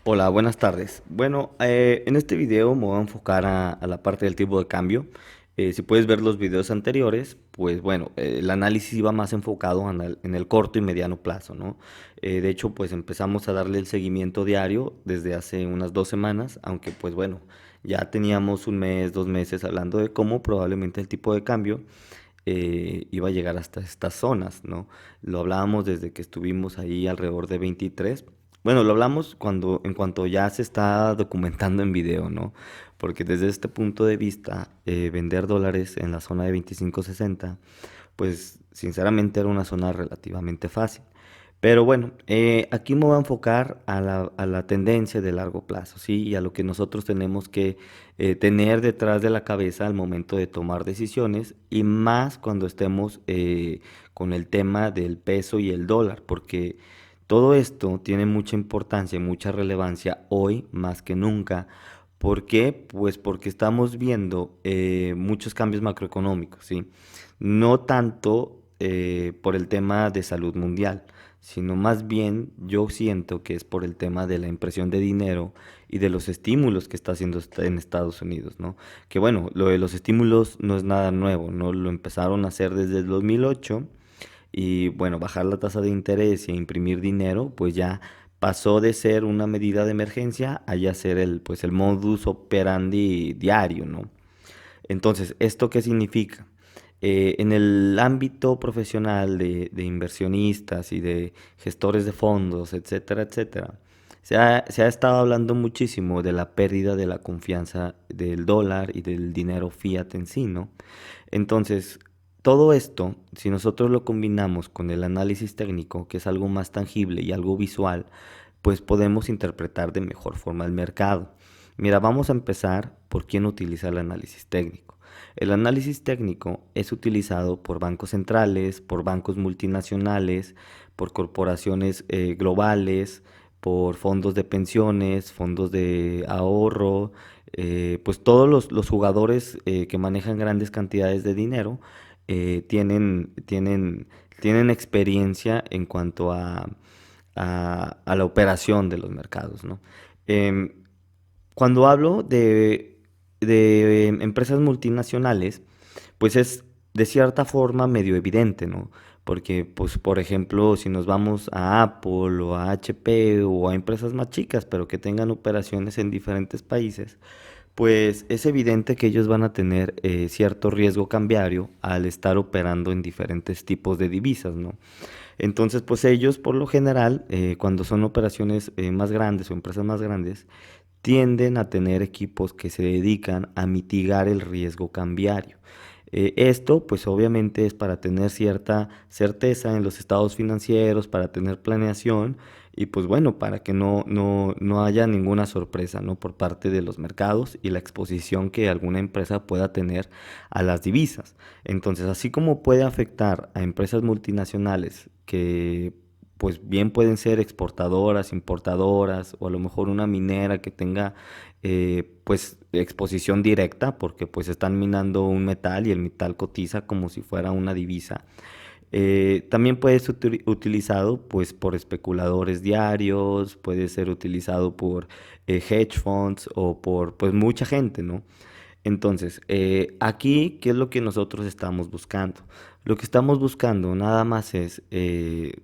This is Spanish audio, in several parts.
Hola, buenas tardes. Bueno, en este video me voy a enfocar a la parte del tipo de cambio. Si puedes ver los videos anteriores, pues bueno, el análisis iba más enfocado en el corto y mediano plazo, ¿no? De hecho, pues empezamos a darle el seguimiento diario desde hace unas 2 semanas, aunque pues bueno, ya teníamos un mes, 2 meses hablando de cómo probablemente el tipo de cambio iba a llegar hasta estas zonas, ¿no? Lo hablábamos desde que estuvimos ahí alrededor de 23. Bueno, lo hablamos en cuanto ya se está documentando en video, ¿no? Porque desde este punto de vista, vender dólares en la zona de 25.60, pues sinceramente era una zona relativamente fácil. Pero bueno, aquí me voy a enfocar a la tendencia de largo plazo, ¿sí? Y a lo que nosotros tenemos que tener detrás de la cabeza al momento de tomar decisiones y más cuando estemos con el tema del peso y el dólar, porque todo esto tiene mucha importancia y mucha relevancia hoy más que nunca. ¿Por qué? Pues porque estamos viendo muchos cambios macroeconómicos, ¿sí? No tanto por el tema de salud mundial, sino más bien yo siento que es por el tema de la impresión de dinero y de los estímulos que está haciendo en Estados Unidos, ¿no? Que bueno, lo de los estímulos no es nada nuevo, ¿no? Lo empezaron a hacer desde el 2008 y bueno, bajar la tasa de interés e imprimir dinero, pues ya pasó de ser una medida de emergencia a ya ser pues el modus operandi diario, ¿no? Entonces, ¿esto qué significa? En el ámbito profesional de inversionistas y de gestores de fondos, etcétera, etcétera, se ha estado hablando muchísimo de la pérdida de la confianza del dólar y del dinero fiat en sí, ¿no? Entonces, todo esto, si nosotros lo combinamos con el análisis técnico, que es algo más tangible y algo visual, pues podemos interpretar de mejor forma el mercado. Mira, vamos a empezar por quién utiliza el análisis técnico. El análisis técnico es utilizado por bancos centrales, por bancos multinacionales, por corporaciones globales, por fondos de pensiones, fondos de ahorro, pues todos los jugadores que manejan grandes cantidades de dinero tienen experiencia en cuanto a la operación de los mercados, ¿no? Em, Cuando hablo de empresas multinacionales, pues es de cierta forma medio evidente, ¿no? Porque, pues, por ejemplo, si nos vamos a Apple o a HP o a empresas más chicas, pero que tengan operaciones en diferentes países, pues es evidente que ellos van a tener cierto riesgo cambiario al estar operando en diferentes tipos de divisas, ¿no? Entonces, pues ellos por lo general, cuando son operaciones más grandes o empresas más grandes, tienden a tener equipos que se dedican a mitigar el riesgo cambiario. Esto, pues obviamente es para tener cierta certeza en los estados financieros, para tener planeación y pues bueno, para que no haya ninguna sorpresa, ¿no? Por parte de los mercados y la exposición que alguna empresa pueda tener a las divisas. Entonces, así como puede afectar a empresas multinacionales que pues bien pueden ser exportadoras, importadoras o a lo mejor una minera que tenga pues exposición directa porque pues están minando un metal y el metal cotiza como si fuera una divisa. También puede ser utilizado pues por especuladores diarios, puede ser utilizado por hedge funds o por pues mucha gente, ¿no? Entonces, aquí, ¿qué es lo que nosotros estamos buscando? Lo que estamos buscando nada más es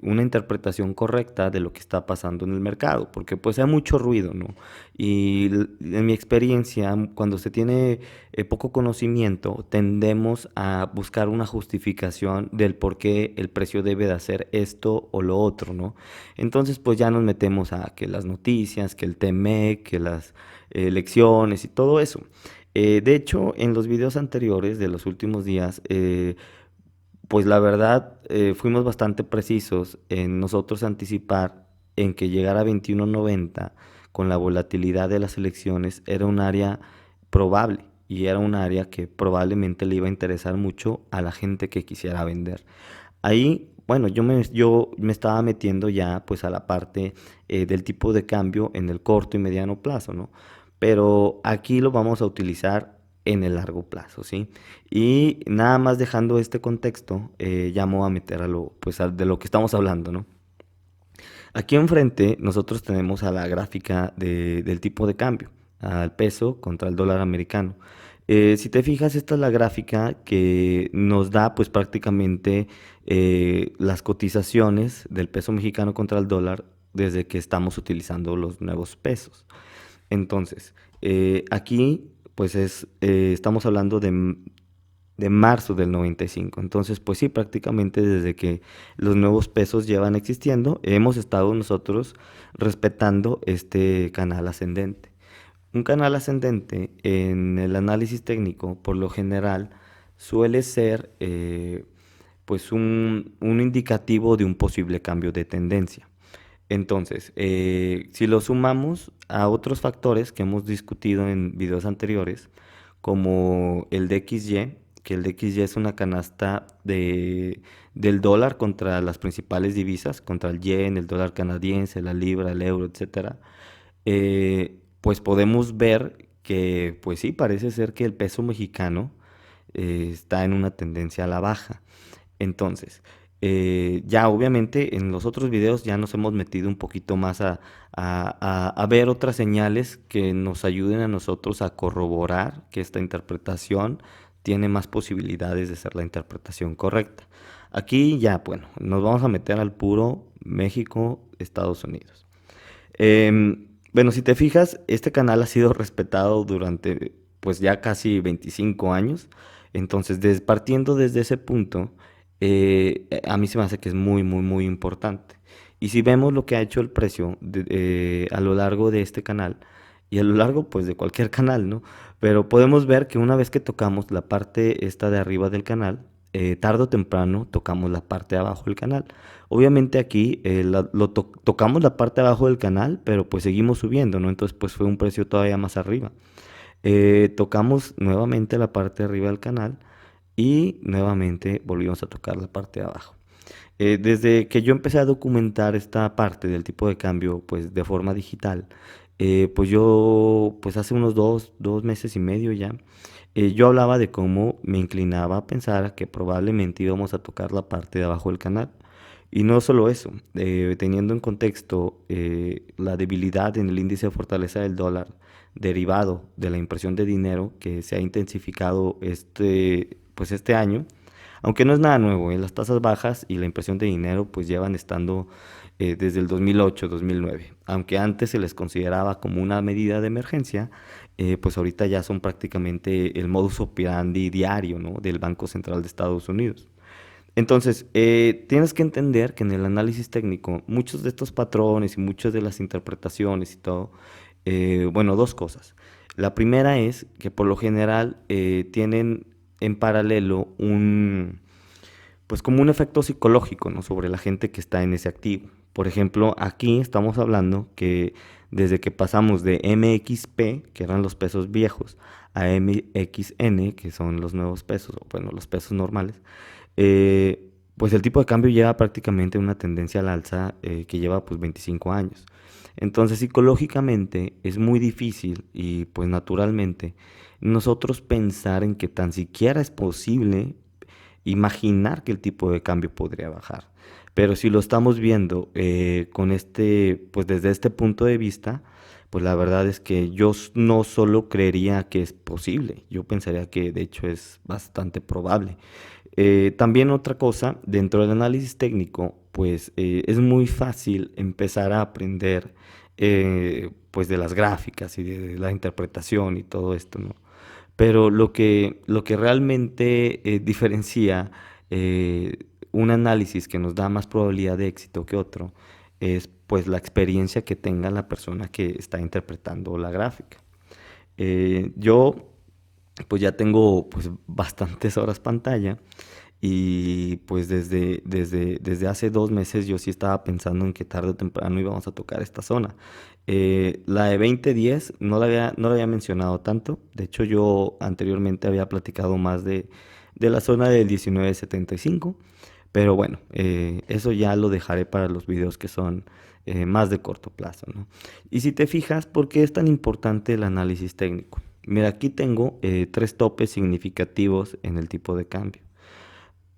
una interpretación correcta de lo que está pasando en el mercado, porque pues hay mucho ruido, ¿no? Y en mi experiencia, cuando se tiene poco conocimiento, tendemos a buscar una justificación del por qué el precio debe de hacer esto o lo otro, ¿no? Entonces, pues ya nos metemos a que las noticias, que el TME, que las elecciones y todo eso. De hecho, en los videos anteriores de los últimos días, pues la verdad fuimos bastante precisos en nosotros anticipar en que llegara a 21.90 con la volatilidad de las elecciones, era un área probable y era un área que probablemente le iba a interesar mucho a la gente que quisiera vender. Ahí, bueno, yo me estaba metiendo ya pues a la parte del tipo de cambio en el corto y mediano plazo, ¿no? Pero aquí lo vamos a utilizar en el largo plazo, ¿sí? Y nada más dejando este contexto, ya me voy a meter a lo, pues de lo que estamos hablando, ¿no? Aquí enfrente nosotros tenemos a la gráfica del tipo de cambio, al peso contra el dólar americano. Si te fijas, esta es la gráfica que nos da pues prácticamente las cotizaciones del peso mexicano contra el dólar desde que estamos utilizando los nuevos pesos. Entonces, aquí pues estamos hablando de marzo del 95. Entonces, pues sí, prácticamente desde que los nuevos pesos llevan existiendo, hemos estado nosotros respetando este canal ascendente. Un canal ascendente en el análisis técnico, por lo general, suele ser pues un indicativo de un posible cambio de tendencia. Entonces, si lo sumamos a otros factores que hemos discutido en videos anteriores, como el DXY, que el DXY es una canasta del dólar contra las principales divisas, contra el yen, el dólar canadiense, la libra, el euro, etcétera, pues podemos ver que, pues sí, parece ser que el peso mexicano está en una tendencia a la baja. Entonces, ya obviamente en los otros videos ya nos hemos metido un poquito más a ver otras señales que nos ayuden a nosotros a corroborar que esta interpretación tiene más posibilidades de ser la interpretación correcta. Aquí ya, bueno, nos vamos a meter al puro México, Estados Unidos. Bueno, si te fijas, este canal ha sido respetado durante pues ya casi 25 años. Entonces, partiendo desde ese punto, a mí se me hace que es muy, muy, muy importante. Y si vemos lo que ha hecho el precio a lo largo de este canal, y a lo largo pues de cualquier canal, ¿no? Pero podemos ver que una vez que tocamos la parte esta de arriba del canal, tarde o temprano tocamos la parte de abajo del canal. Obviamente aquí tocamos la parte de abajo del canal, pero pues seguimos subiendo, ¿no? Entonces pues fue un precio todavía más arriba. Tocamos nuevamente la parte de arriba del canal y nuevamente volvimos a tocar la parte de abajo. Desde que yo empecé a documentar esta parte del tipo de cambio pues de forma digital, pues yo pues hace unos dos meses y medio ya, yo hablaba de cómo me inclinaba a pensar que probablemente íbamos a tocar la parte de abajo del canal. Y no solo eso, teniendo en contexto la debilidad en el índice de fortaleza del dólar derivado de la impresión de dinero que se ha intensificado pues este año, aunque no es nada nuevo, las tasas bajas y la impresión de dinero pues llevan estando desde el 2008-2009. Aunque antes se les consideraba como una medida de emergencia, pues ahorita ya son prácticamente el modus operandi diario, ¿no? Del Banco Central de Estados Unidos. Entonces, tienes que entender que en el análisis técnico muchos de estos patrones y muchas de las interpretaciones y todo, bueno, dos cosas. La primera es que por lo general tienen en paralelo pues como un efecto psicológico, ¿no? Sobre la gente que está en ese activo. Por ejemplo, aquí estamos hablando que desde que pasamos de MXP, que eran los pesos viejos, a MXN, que son los nuevos pesos, o bueno, los pesos normales, pues el tipo de cambio lleva prácticamente una tendencia al alza que lleva pues 25 años. Entonces psicológicamente es muy difícil y pues naturalmente nosotros pensar en que tan siquiera es posible imaginar que el tipo de cambio podría bajar. Pero si lo estamos viendo pues desde este punto de vista, pues la verdad es que yo no solo creería que es posible, yo pensaría que de hecho es bastante probable. También otra cosa, dentro del análisis técnico, pues es muy fácil empezar a aprender pues de las gráficas y de la interpretación y todo esto, ¿no? Pero lo que realmente diferencia un análisis que nos da más probabilidad de éxito que otro es pues la experiencia que tenga la persona que está interpretando la gráfica. Yo pues ya tengo pues bastantes horas pantalla y pues desde hace 2 meses yo sí estaba pensando en que tarde o temprano íbamos a tocar esta zona. La de 2010 no la había mencionado tanto. De hecho, yo anteriormente había platicado más de la zona del 1975. Pero bueno, eso ya lo dejaré para los videos que son más de corto plazo, ¿no? Y si te fijas, ¿por qué es tan importante el análisis técnico? Mira, aquí tengo tres topes significativos en el tipo de cambio.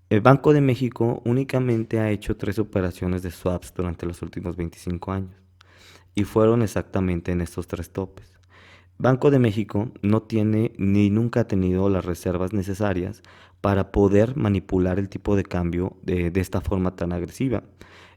El Banco de México únicamente ha hecho tres operaciones de swaps durante los últimos 25 años y fueron exactamente en estos tres topes. Banco de México no tiene ni nunca ha tenido las reservas necesarias para poder manipular el tipo de cambio de esta forma tan agresiva.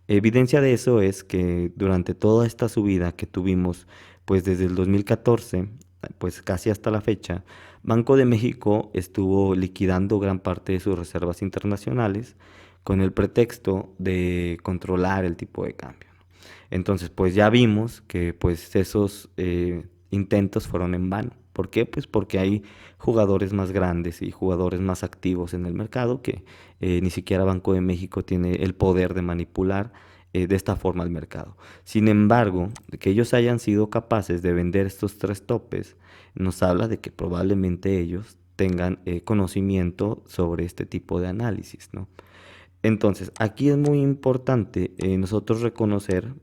Evidencia de eso es que durante toda esta subida que tuvimos, pues desde el 2014, pues casi hasta la fecha, Banco de México estuvo liquidando gran parte de sus reservas internacionales con el pretexto de controlar el tipo de cambio. Entonces, pues ya vimos que pues esos intentos fueron en vano. ¿Por qué? Pues porque hay jugadores más grandes y jugadores más activos en el mercado que ni siquiera Banco de México tiene el poder de manipular de esta forma el mercado. Sin embargo, de que ellos hayan sido capaces de vender estos tres topes, nos habla de que probablemente ellos tengan conocimiento sobre este tipo de análisis, ¿no? Entonces, aquí es muy importante nosotros reconocer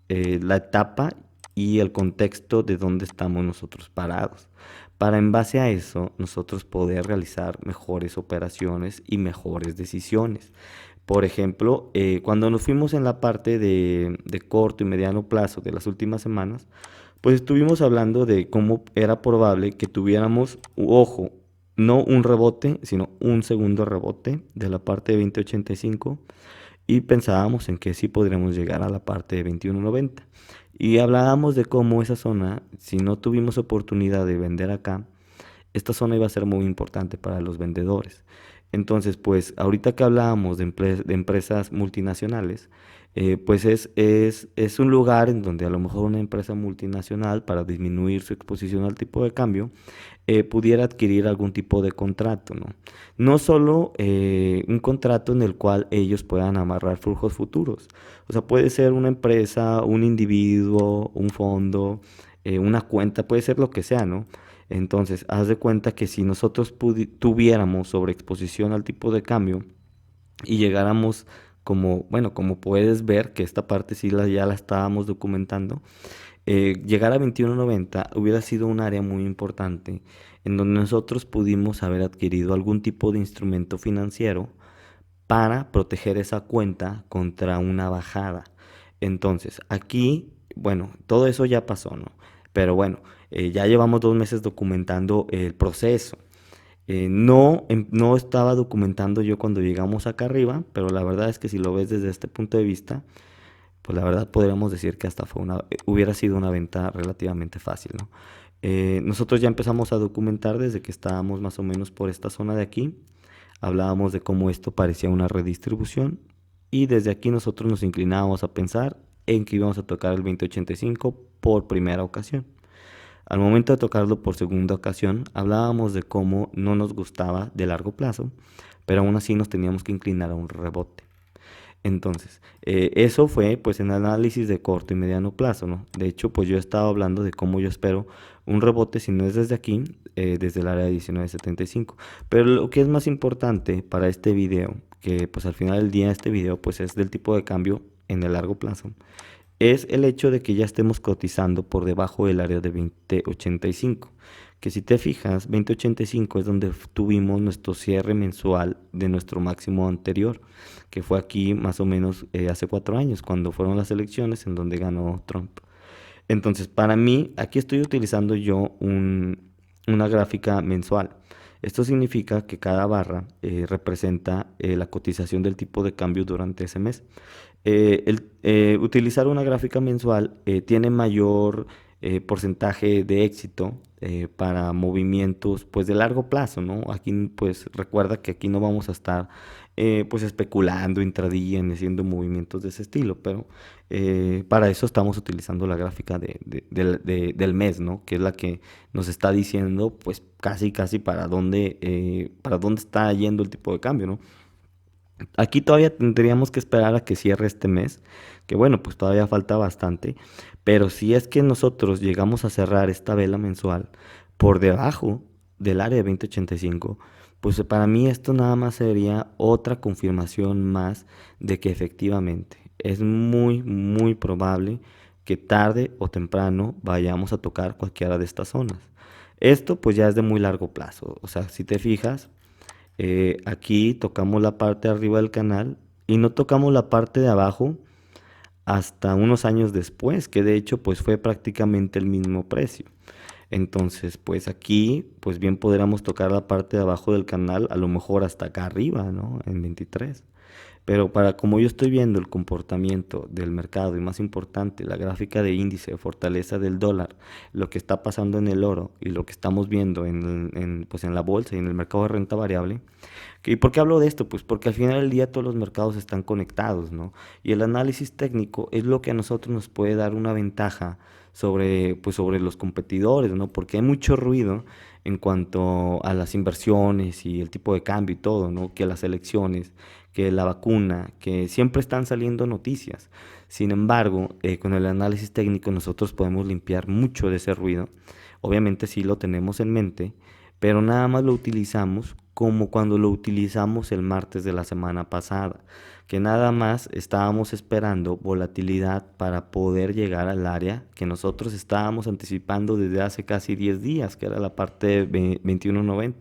la etapa y el contexto de dónde estamos nosotros parados, para en base a eso nosotros poder realizar mejores operaciones y mejores decisiones. Por ejemplo, cuando nos fuimos en la parte de corto y mediano plazo de las últimas semanas, pues estuvimos hablando de cómo era probable que tuviéramos, ojo, no un rebote, sino un segundo rebote de la parte de 2085 y pensábamos en que sí podríamos llegar a la parte de 21.90. Y hablábamos de cómo esa zona, si no tuvimos oportunidad de vender acá, esta zona iba a ser muy importante para los vendedores. Entonces, pues ahorita que hablábamos de empresas multinacionales, pues es un lugar en donde a lo mejor una empresa multinacional, para disminuir su exposición al tipo de cambio, pudiera adquirir algún tipo de contrato, ¿no? No solo un contrato en el cual ellos puedan amarrar flujos futuros. O sea, puede ser una empresa, un individuo, un fondo, una cuenta, puede ser lo que sea, ¿no? Entonces, haz de cuenta que si nosotros tuviéramos sobreexposición al tipo de cambio y llegáramos como, bueno, como puedes ver que esta parte sí ya la estábamos documentando, llegar a 21.90 hubiera sido un área muy importante en donde nosotros pudimos haber adquirido algún tipo de instrumento financiero para proteger esa cuenta contra una bajada. Entonces, aquí, bueno, todo eso ya pasó, ¿no? Pero bueno, ya llevamos 2 meses documentando el proceso. No estaba documentando yo cuando llegamos acá arriba, pero la verdad es que si lo ves desde este punto de vista, pues la verdad podríamos decir que hasta hubiera sido una venta relativamente fácil, ¿no? Nosotros ya empezamos a documentar desde que estábamos más o menos por esta zona de aquí. Hablábamos de cómo esto parecía una redistribución y desde aquí nosotros nos inclinábamos a pensar en que íbamos a tocar el 2085 por primera ocasión. Al momento de tocarlo por segunda ocasión, hablábamos de cómo no nos gustaba de largo plazo, pero aún así nos teníamos que inclinar a un rebote. Entonces, eso fue pues en análisis de corto y mediano plazo, ¿no? De hecho, pues yo estaba hablando de cómo yo espero un rebote, si no es desde aquí, desde el área de 1975. Pero lo que es más importante para este video, que pues al final del día este video pues es del tipo de cambio en el largo plazo, es el hecho de que ya estemos cotizando por debajo del área de 2085, que si te fijas, 2085 es donde tuvimos nuestro cierre mensual de nuestro máximo anterior, que fue aquí más o menos hace 4 años, cuando fueron las elecciones en donde ganó Trump. Entonces, para mí, aquí estoy utilizando yo una gráfica mensual. Esto significa que cada barra representa la cotización del tipo de cambio durante ese mes. Utilizar una gráfica mensual tiene mayor porcentaje de éxito para movimientos pues de largo plazo, ¿no? Aquí pues recuerda que aquí no vamos a estar pues especulando intradía ni haciendo movimientos de ese estilo, pero para eso estamos utilizando la gráfica del mes, ¿no? Que es la que nos está diciendo pues casi casi para dónde está yendo el tipo de cambio, ¿no? Aquí todavía tendríamos que esperar a que cierre este mes, que bueno, pues todavía falta bastante, Pero si es que nosotros llegamos a cerrar esta vela mensual por debajo del área de 2085, pues para mí esto nada más sería otra confirmación más de que efectivamente es muy, muy probable que tarde o temprano vayamos a tocar cualquiera de estas zonas. Esto pues ya es de muy largo plazo. O sea, si te fijas, aquí tocamos la parte de arriba del canal y no tocamos la parte de abajo hasta unos años después, que de hecho pues fue prácticamente el mismo precio. Entonces, pues aquí, pues bien podríamos tocar la parte de abajo del canal, a lo mejor hasta acá arriba, ¿no? En 23. Pero para como yo estoy viendo el comportamiento del mercado y más importante, la gráfica de índice de fortaleza del dólar, lo que está pasando en el oro y lo que estamos viendo pues en la bolsa y en el mercado de renta variable. ¿Y por qué hablo de esto? Pues porque al final del día todos los mercados están conectados, ¿no? Y el análisis técnico es lo que a nosotros nos puede dar una ventaja sobre, pues sobre los competidores, ¿no? Porque hay mucho ruido en cuanto a las inversiones y el tipo de cambio y todo, ¿no? Que las elecciones, que la vacuna, que siempre están saliendo noticias. Sin embargo, con el análisis técnico nosotros podemos limpiar mucho de ese ruido. Obviamente sí lo tenemos en mente, pero nada más lo utilizamos como cuando lo utilizamos el martes de la semana pasada, que nada más estábamos esperando volatilidad para poder llegar al área que nosotros estábamos anticipando desde hace casi 10 días, que era la parte de 21.90.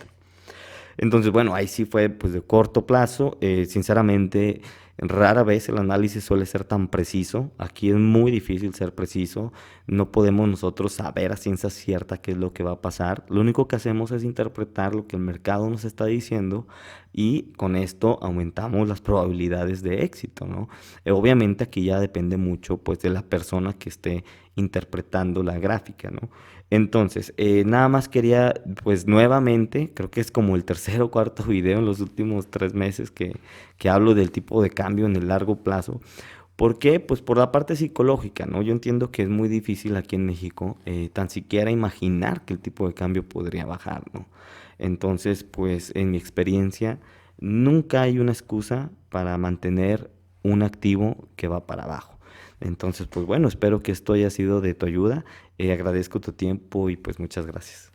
Entonces, bueno, ahí sí fue pues de corto plazo. Sinceramente, rara vez el análisis suele ser tan preciso. Aquí es muy difícil ser preciso. No podemos nosotros saber a ciencia cierta qué es lo que va a pasar. Lo único que hacemos es interpretar lo que el mercado nos está diciendo y con esto aumentamos las probabilidades de éxito, ¿no? Obviamente aquí ya depende mucho pues de la persona que esté interpretando la gráfica, ¿no? Entonces, nada más quería, pues nuevamente, creo que es como el tercer o cuarto video en los últimos 3 meses que hablo del tipo de cambio en el largo plazo. ¿Por qué? Pues por la parte psicológica, ¿no? Yo entiendo que es muy difícil aquí en México tan siquiera imaginar que el tipo de cambio podría bajar, ¿no? Entonces, pues en mi experiencia, nunca hay una excusa para mantener un activo que va para abajo. Entonces, pues bueno, espero que esto haya sido de tu ayuda. Agradezco tu tiempo y pues muchas gracias.